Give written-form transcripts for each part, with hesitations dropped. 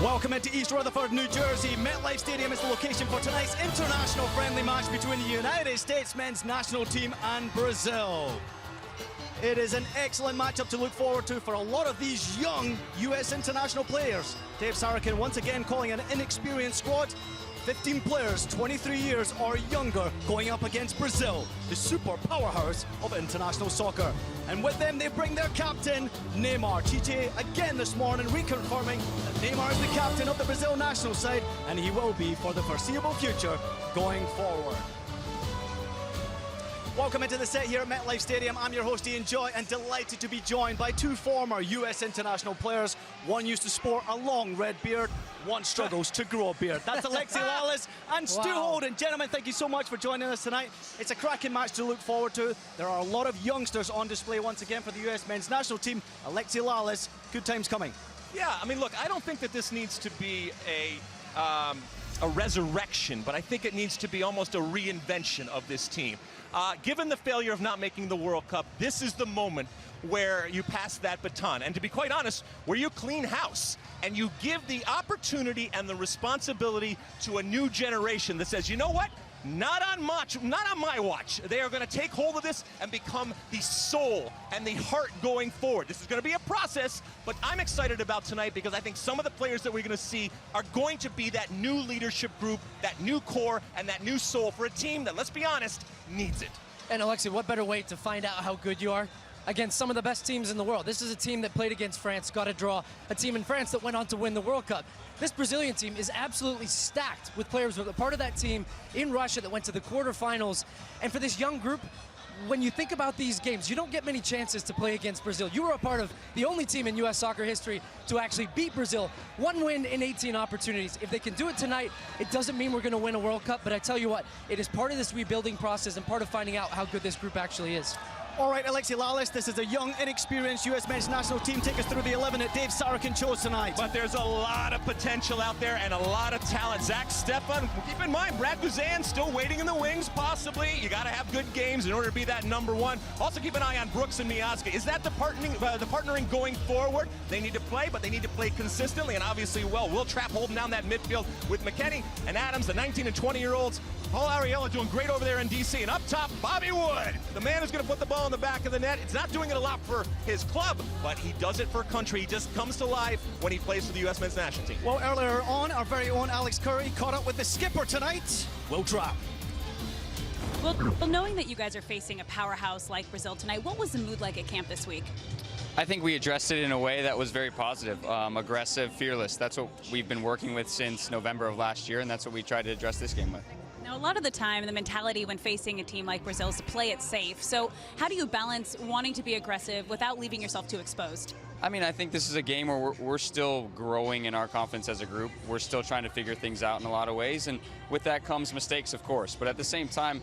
Welcome into East Rutherford, New Jersey. MetLife Stadium is the location for tonight's international friendly match between the United States men's national team and Brazil. It is an excellent matchup to look forward to for a lot of these young U.S. international players. Dave Sarakin once again calling an inexperienced squad. 15 players, 23 years or younger, going up against Brazil, the super powerhouse of international soccer. And with them, they bring their captain, Neymar. Chiche again this morning reconfirming that Neymar is the captain of the Brazil national side, and he will be for the foreseeable future going forward. Welcome into the set here at MetLife Stadium. I'm your host, Ian Joy, and delighted to be joined by two former U.S. international players. One used to sport a long red beard, one struggles to grow a beard. That's Alexi Lalas and Stu Holden. Gentlemen, thank you so much for joining us tonight. It's a cracking match to look forward to. There are a lot of youngsters on display once again for the U.S. men's national team. Alexi Lalas, good times coming. Yeah, I mean, look, I don't think that this needs to be a resurrection, but I think it needs to be almost a reinvention of this team. Given the failure of not making the World Cup, this is the moment where you pass that baton. And to be quite honest, where you clean house and you give the opportunity and the responsibility to a new generation that says, you know what? Not on my watch. They are going to take hold of this and become the soul and the heart going forward. This is going to be a process, but I'm excited about tonight because I think some of the players that we're going to see are going to be that new leadership group, that new core, and that new soul for a team that, let's be honest, needs it. And Alexi, what better way to find out how good you are against some of the best teams in the world? This is a team that played against France, got a draw, a team in France that went on to win the World Cup. This Brazilian team is absolutely stacked with players who are part of that team in Russia that went to the quarterfinals. And for this young group, when you think about these games, you don't get many chances to play against Brazil. You were a part of the only team in U.S. soccer history to actually beat Brazil. One win in 18 opportunities. If they can do it tonight, it doesn't mean we're going to win a World Cup, but I tell you what, it is part of this rebuilding process and part of finding out how good this group actually is. All right, Alexi Lalas, this is a young, inexperienced U.S. men's national team. Take us through the 11 that Dave Sarakin chose tonight. But there's a lot of potential out there and a lot of talent. Zach Steffen, keep in mind, Brad Guzan still waiting in the wings, possibly. You got to have good games in order to be that number one. Also keep an eye on Brooks and Miazga. Is that the partnering going forward? They need to play, but they need to play consistently, and obviously, well, Will Trapp holding down that midfield with McKennie and Adams, the 19 and 20-year-olds. Paul Ariella doing great over there in D.C. And up top, Bobby Wood, the man who's going to put the ball in the back of the net. It's not doing it a lot for his club, but he does it for country. He just comes to life when he plays for the U.S. men's national team. Well, earlier on, our very own Alex Curry caught up with the skipper tonight, Will Trapp. Well, knowing that you guys are facing a powerhouse like Brazil tonight, what was the mood like at camp this week? I think we addressed it in a way that was very positive, aggressive, fearless. That's what we've been working with since November of last year, and that's what we tried to address this game with. Now, a lot of the time, the mentality when facing a team like Brazil is to play it safe. So how do you balance wanting to be aggressive without leaving yourself too exposed? I mean, I think this is a game where we're still growing in our confidence as a group. We're still trying to figure things out in a lot of ways, and with that comes mistakes, of course. But at the same time,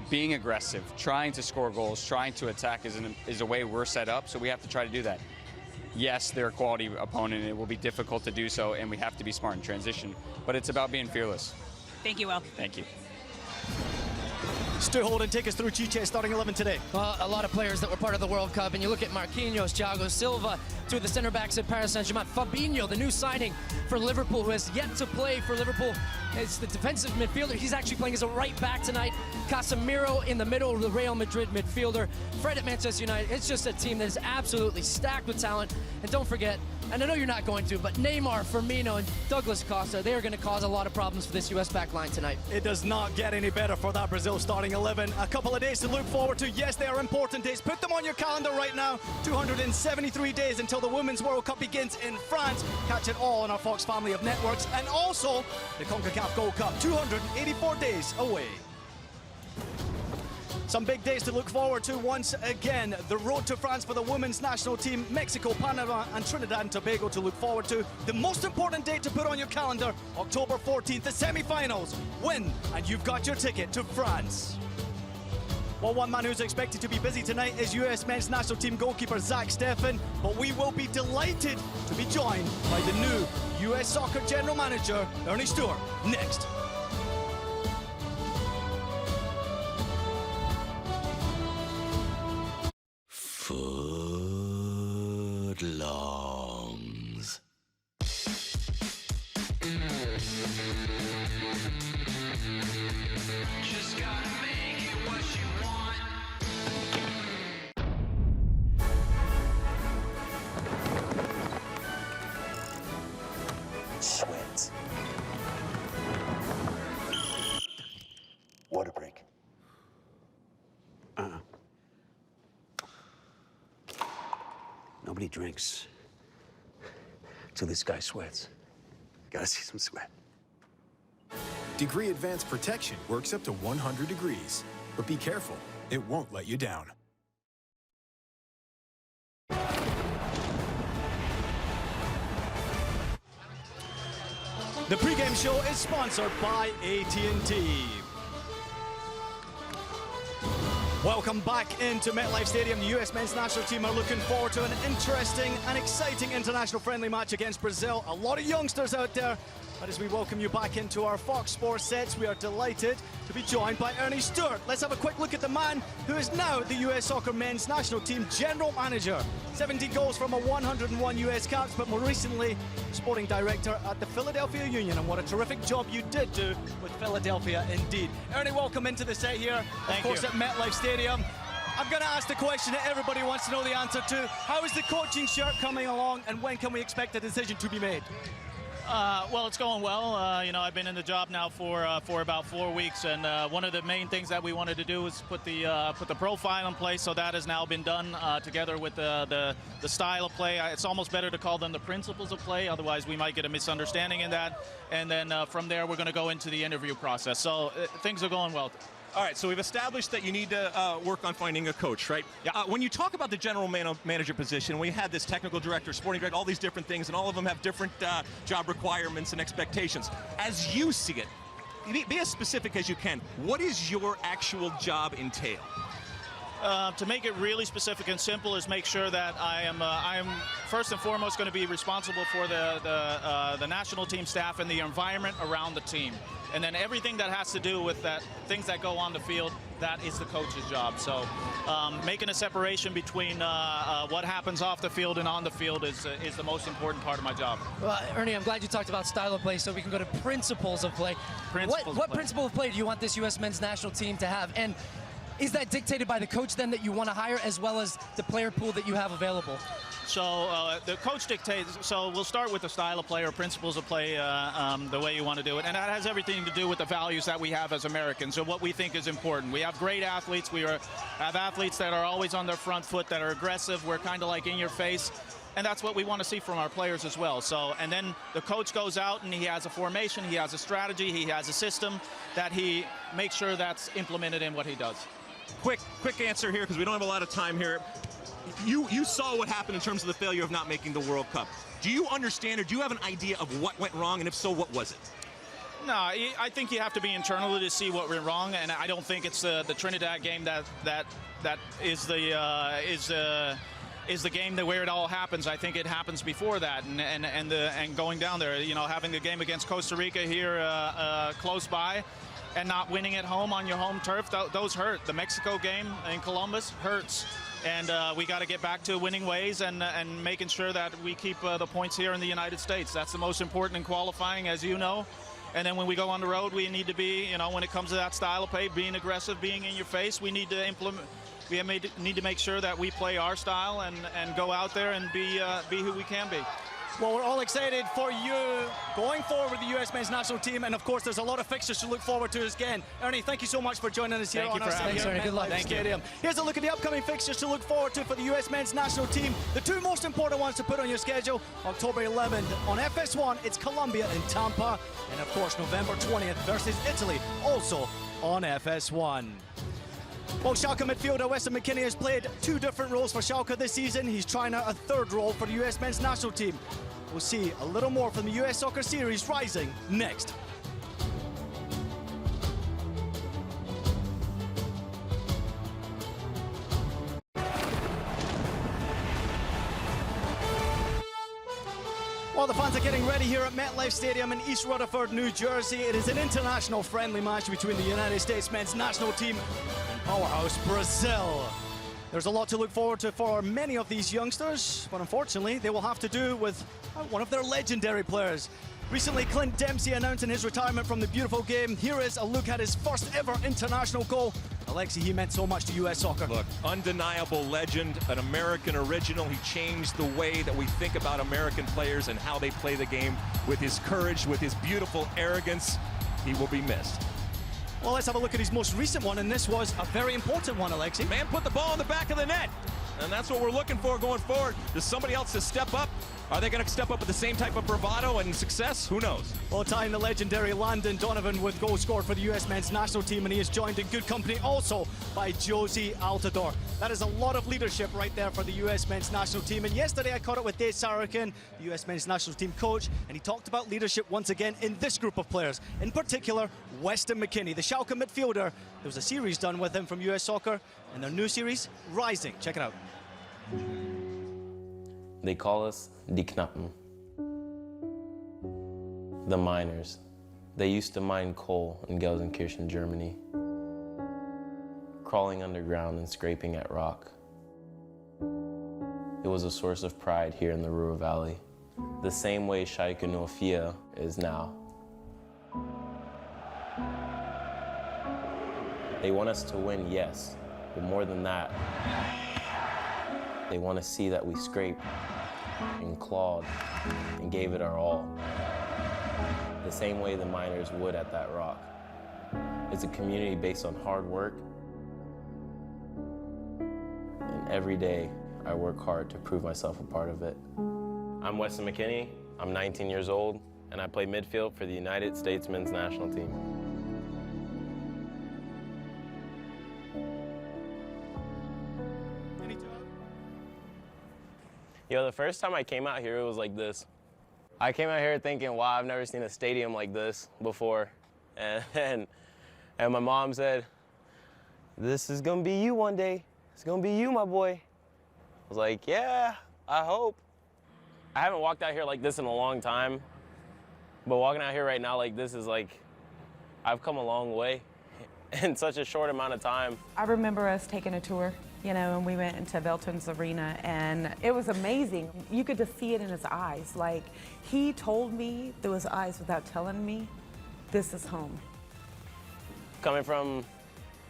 being aggressive, trying to score goals, trying to attack is a way we're set up, so we have to try to do that. Yes, they're a quality opponent, and it will be difficult to do so, and we have to be smart in transition. But it's about being fearless. Thank you, Will. Thank you. Stu Holden, take us through Chiche's starting 11 today. Well, a lot of players that were part of the World Cup, and you look at Marquinhos, Thiago Silva, two of the center backs at Paris Saint-Germain, Fabinho, the new signing for Liverpool, who has yet to play for Liverpool. It's the defensive midfielder. He's actually playing as a right back tonight. Casemiro in the middle of the Real Madrid midfielder. Fred at Manchester United. It's just a team that is absolutely stacked with talent. And don't forget, and I know you're not going to, but Neymar, Firmino, and Douglas Costa, they are going to cause a lot of problems for this U.S. back line tonight. It does not get any better for that Brazil starting 11. A couple of days to look forward to. Yes, they are important days. Put them on your calendar right now. 273 days until the Women's World Cup begins in France. Catch it all on our Fox family of networks. And also the CONCACAF Gold Cup, 284 days away. Some big days to look forward to once again. The road to France for the women's national team, Mexico, Panama, and Trinidad and Tobago to look forward to. The most important date to put on your calendar, October 14th, the semi-finals. Win, and you've got your ticket to France. Well, one man who's expected to be busy tonight is U.S. men's national team goalkeeper Zach Steffen, but we will be delighted to be joined by the new U.S. Soccer General Manager, Ernie Stewart, next. Footlongs. Just gotta make it what you want. Sweat. Water break. Nobody drinks till this guy sweats. Gotta see some sweat. Degree Advanced Protection works up to 100 degrees. But be careful, it won't let you down. The pregame show is sponsored by AT&T. Welcome back into MetLife Stadium. The US men's national team are looking forward to an interesting and exciting international friendly match against Brazil. A lot of youngsters out there. But as we welcome you back into our Fox Sports sets, we are delighted to be joined by Ernie Stewart. Let's have a quick look at the man who is now the US Soccer men's national team general manager. 70 goals from a 101 US caps, but more recently, sporting director at the Philadelphia Union. And what a terrific job you did do with Philadelphia indeed. Ernie, welcome into the set here, of course, at MetLife Stadium. I'm going to ask the question that everybody wants to know the answer to. How is the coaching shirt coming along, and when can we expect a decision to be made? Well, it's going well. You know, I've been in the job now for about 4 weeks, and one of the main things that we wanted to do was put the profile in place. So that has now been done together with the style of play. It's almost better to call them the principles of play, otherwise we might get a misunderstanding in that. And then from there, we're going to go into the interview process. So things are going well. All right, so we've established that you need to work on finding a coach, right? Yeah. When you talk about the general manager position, we had this technical director, sporting director, all these different things, and all of them have different job requirements and expectations. As you see it, be as specific as you can. What is your actual job entail? To make it really specific and simple is make sure that I am first and foremost going to be responsible for the national team staff and the environment around the team. And then everything that has to do with that, things that go on the field, that is the coach's job. So making a separation between what happens off the field and on the field is the most important part of my job. Well, Ernie, I'm glad you talked about style of play, so we can go to principles of play. What principle of play do you want this U.S. men's national team to have? And is that dictated by the coach then that you want to hire, as well as the player pool that you have available? So the coach dictates, so we'll start with the style of play or principles of play, the way you want to do it. And that has everything to do with the values that we have as Americans, so what we think is important. We have great athletes. We have athletes that are always on their front foot, that are aggressive. We're kind of like in your face. And that's what we want to see from our players as well. So, and then the coach goes out and he has a formation, he has a strategy, he has a system that he makes sure that's implemented in what he does. Quick answer here, because we don't have a lot of time here. You saw what happened in terms of the failure of not making the World Cup. Do you understand, or do you have an idea of what went wrong, and if so, what was it? No, I think you have to be internally to see what went wrong, and I don't think it's the Trinidad game that is the game where it all happens. I think it happens before that, and going down there, you know, having the game against Costa Rica here close by, and not winning at home on your home turf, those hurt. The Mexico game in Columbus hurts. And we got to get back to winning ways and making sure that we keep the points here in the United States. That's the most important in qualifying, as you know. And then when we go on the road, we need to be, you know, when it comes to that style of play, being aggressive, being in your face, we need to implement. We need to make sure that we play our style and go out there and be who we can be. Well, we're all excited for you going forward with the U.S. men's national team, and of course there's a lot of fixtures to look forward to again. Ernie, thank you so much for joining us here on our set here at MetLife Stadium. Here's a look at the upcoming fixtures to look forward to for the U.S. men's national team. The two most important ones to put on your schedule: October 11th on FS1, it's Colombia in Tampa, and of course November 20th versus Italy, also on FS1. Well, Schalke midfielder Weston McKennie has played two different roles for Schalke this season. He's trying out a third role for the U.S. men's national team. We'll see a little more from the U.S. Soccer Series Rising next. While the fans are getting ready here at MetLife Stadium in East Rutherford, New Jersey, it is an international friendly match between the United States men's national team and powerhouse Brazil. There's a lot to look forward to for many of these youngsters, but unfortunately they will have to do with one of their legendary players. Recently, Clint Dempsey announcing his retirement from the beautiful game. Here is a look at his first ever international goal. Alexi, he meant so much to U.S. soccer. Look, undeniable legend, an American original. He changed the way that we think about American players and how they play the game with his courage, with his beautiful arrogance. He will be missed. Well, let's have a look at his most recent one, and this was a very important one, Alexi. Man put the ball in the back of the net, and that's what we're looking for going forward. Does somebody else to step up? Are they going to step up with the same type of bravado and success? Who knows? Well, tying the legendary Landon Donovan with goals scored for the U.S. men's national team, and he is joined in good company also by Josie Altidore. That is a lot of leadership right there for the U.S. men's national team. And yesterday I caught up with Dave Sarakin, the U.S. men's national team coach, and he talked about leadership once again in this group of players. In particular, Weston McKennie, the Schalke midfielder. There was a series done with him from U.S. Soccer, and their new series, Rising. Check it out. They call us Die Knappen, the miners. They used to mine coal in Gelsenkirchen, Germany, crawling underground and scraping at rock. It was a source of pride here in the Ruhr Valley, the same way Schalke 04 is now. They want us to win, yes, but more than that, they want to see that we scraped and clawed and gave it our all, the same way the miners would at that rock. It's a community based on hard work, and every day I work hard to prove myself a part of it. I'm Weston McKennie, I'm 19 years old, and I play midfield for the United States men's national team. You know, the first time I came out here, it was like this. I came out here thinking, wow, I've never seen a stadium like this before. And my mom said, this is gonna be you one day. It's gonna be you, my boy. I was like, yeah, I hope. I haven't walked out here like this in a long time, but walking out here right now like this is like, I've come a long way in such a short amount of time. I remember us taking a tour, you know, and we went into Velton's arena, and it was amazing. You could just see it in his eyes. Like, he told me through his eyes without telling me, this is home. Coming from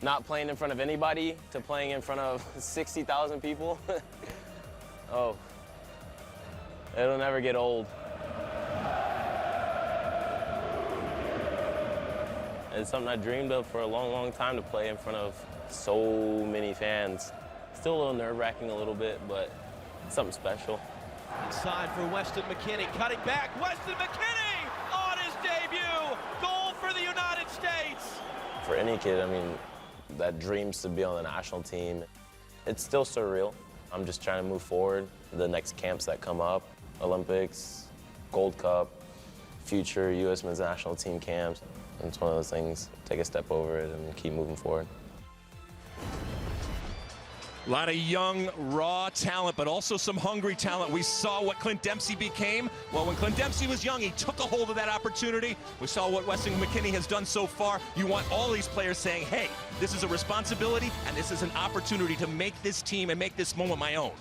not playing in front of anybody to playing in front of 60,000 people, oh, it'll never get old. It's something I dreamed of for a long, long time, to play in front of so many fans. Still a little nerve-wracking a little bit, but something special. Inside for Weston McKennie, cutting back. Weston McKennie on his debut. Goal for the United States. For any kid, I mean, that dreams to be on the national team, it's still surreal. I'm just trying to move forward. The next camps that come up, Olympics, Gold Cup, future U.S. men's national team camps. And it's one of those things, take a step over it and keep moving forward. A lot of young, raw talent, but also some hungry talent. We saw what Clint Dempsey became. Well, when Clint Dempsey was young, he took a hold of that opportunity. We saw what Weston McKennie has done so far. You want all these players saying, hey, this is a responsibility, and this is an opportunity to make this team and make this moment my own.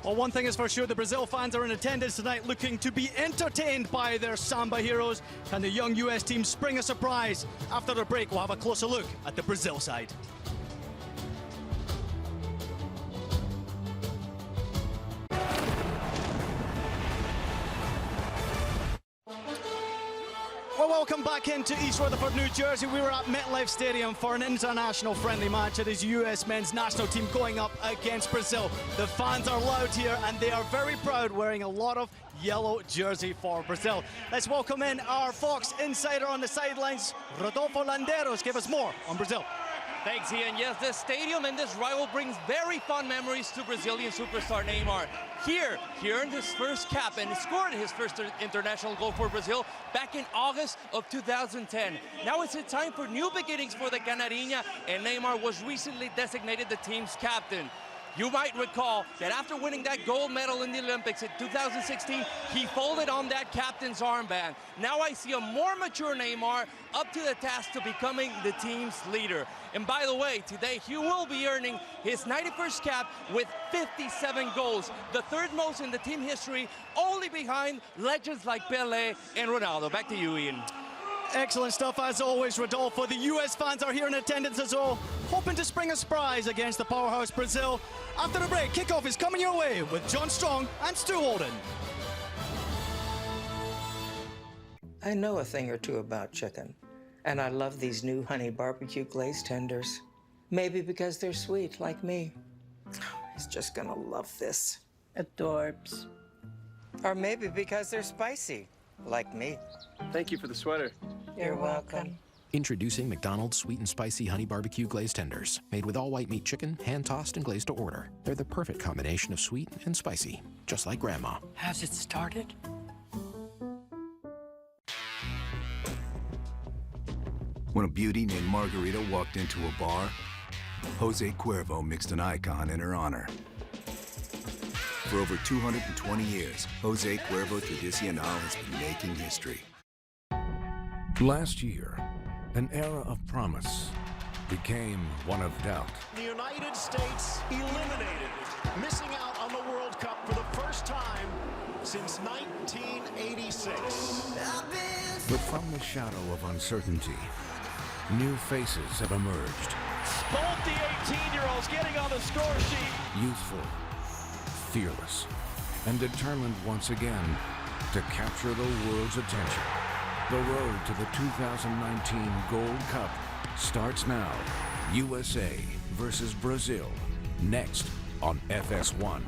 Well, one thing is for sure, the Brazil fans are in attendance tonight looking to be entertained by their Samba heroes. Can the young US team spring a surprise? After the break, we'll have a closer look at the Brazil side. Well, welcome back into East Rutherford, New Jersey. We were at MetLife Stadium for an international friendly match. It is US men's national team going up against Brazil. The fans are loud here, and they are very proud, wearing a lot of yellow jersey for Brazil. Let's welcome in our Fox insider on the sidelines, Rodolfo Landeros. Give us more on Brazil. Thanks, Ian. Yes, this stadium and this rival brings very fond memories to Brazilian superstar Neymar. He earned his first cap and scored his first international goal for Brazil back in August of 2010. Now it's a time for new beginnings for the Canarinha, and Neymar was recently designated the team's captain. You might recall that after winning that gold medal in the Olympics in 2016, he folded on that captain's armband. Now I see a more mature Neymar up to the task to becoming the team's leader. And by the way, today he will be earning his 91st cap with 57 goals, the third most in the team history, only behind legends like Pelé and Ronaldo. Back to you, Ian. Excellent stuff as always, Rodolfo. The US fans are here in attendance as well, hoping to spring a surprise against the powerhouse Brazil. After the break, kickoff is coming your way with John Strong and Stu Holden. I know a thing or two about chicken, and I love these new honey barbecue glazed tenders. Maybe because they're sweet, like me. He's just gonna love this. Adorbs. Or maybe because they're spicy, like me. Thank you for the sweater. You're welcome. Introducing McDonald's Sweet and Spicy Honey Barbecue Glazed Tenders. Made with all white meat chicken, hand-tossed and glazed to order. They're the perfect combination of sweet and spicy, just like Grandma. Has it started? When a beauty named Margarita walked into a bar, Jose Cuervo mixed an icon in her honor. For over 220 years, Jose Cuervo Tradicional has been making history. Last year, an era of promise became one of doubt. The United States eliminated, missing out on the World Cup for the first time since 1986. But from the shadow of uncertainty, new faces have emerged. Both the 18-year-olds getting on the score sheet. Youthful, fearless, and determined once again to capture the world's attention. The road to the 2019 Gold Cup starts now. USA versus Brazil, next on FS1.